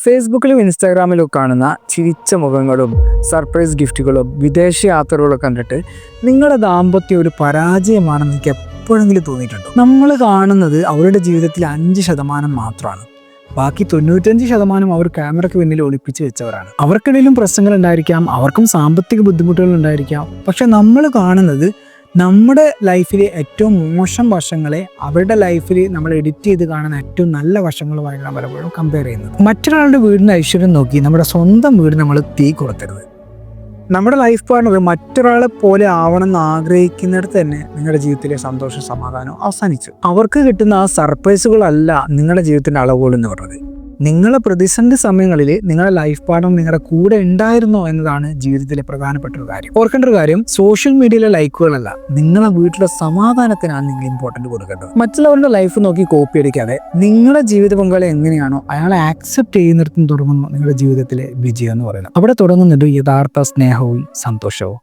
ഫേസ്ബുക്കിലും ഇൻസ്റ്റാഗ്രാമിലും കാണുന്ന ചിരിച്ച മുഖങ്ങളും സർപ്രൈസ് ഗിഫ്റ്റുകളും വിദേശ യാത്രകളും കണ്ടിട്ട് നിങ്ങളുടെ ദാമ്പത്യം ഒരു പരാജയമാണെന്ന് എനിക്ക് എപ്പോഴെങ്കിലും തോന്നിയിട്ടുണ്ടോ? നമ്മൾ കാണുന്നത് അവരുടെ ജീവിതത്തിൽ 5% മാത്രമാണ്. ബാക്കി 95% അവർ ക്യാമറയ്ക്ക് പിന്നിൽ ഒളിപ്പിച്ച് വെച്ചവരാണ്. അവർക്കിടയിലും പ്രശ്നങ്ങൾ ഉണ്ടായിരിക്കാം, അവർക്കും സാമ്പത്തിക ബുദ്ധിമുട്ടുകൾ ഉണ്ടായിരിക്കാം. പക്ഷെ നമ്മൾ കാണുന്നത് നമ്മുടെ ലൈഫിലെ ഏറ്റവും മോശം വശങ്ങളെ അവരുടെ ലൈഫിൽ നമ്മൾ എഡിറ്റ് ചെയ്ത് കാണുന്ന ഏറ്റവും നല്ല വശങ്ങളുമായിട്ടാണ് പലപ്പോഴും കമ്പയർ ചെയ്യുന്നത്. മറ്റൊരാളുടെ വീടിൻ്റെ ഐശ്വര്യം നോക്കി നമ്മുടെ സ്വന്തം വീട് നമ്മൾ തീ കൊടുത്തരുത്. നമ്മുടെ ലൈഫ് പാർട്ണർ മറ്റൊരാളെ പോലെ ആവണമെന്ന് ആഗ്രഹിക്കുന്നിടത്ത് തന്നെ നിങ്ങളുടെ ജീവിതത്തിലെ സന്തോഷം സമാധാനം അവസാനിച്ചു. അവർക്ക് കിട്ടുന്ന ആ സർപ്രൈസുകളല്ല നിങ്ങളുടെ ജീവിതത്തിൻ്റെ അളവുകൾ എന്ന് പറഞ്ഞത്. നിങ്ങളുടെ പ്രതിസന്ധി സമയങ്ങളിൽ നിങ്ങളുടെ ലൈഫ് പാർട്ണർ നിങ്ങളുടെ കൂടെ ഉണ്ടായിരുന്നോ എന്നതാണ് ജീവിതത്തിലെ പ്രധാനപ്പെട്ട ഒരു കാര്യം. ഓർക്കേണ്ട ഒരു കാര്യം, സോഷ്യൽ മീഡിയയിലെ ലൈക്കുകളല്ല, നിങ്ങളുടെ വീട്ടിലെ സമാധാനത്തിനാണ് നിങ്ങൾ ഇമ്പോർട്ടൻറ്റ് കൊടുക്കേണ്ടത്. മറ്റുള്ളവരുടെ ലൈഫ് നോക്കി കോപ്പി അടിക്കാതെ നിങ്ങളുടെ ജീവിത പങ്കാളി എങ്ങനെയാണോ അയാളെ ആക്സെപ്റ്റ് ചെയ്യുന്നിടത്തും തുടങ്ങുന്നു നിങ്ങളുടെ ജീവിതത്തിലെ വിജയം എന്ന് പറയുന്നത്. അവിടെ തുടങ്ങുന്നുണ്ട് യഥാർത്ഥ സ്നേഹവും സന്തോഷവും.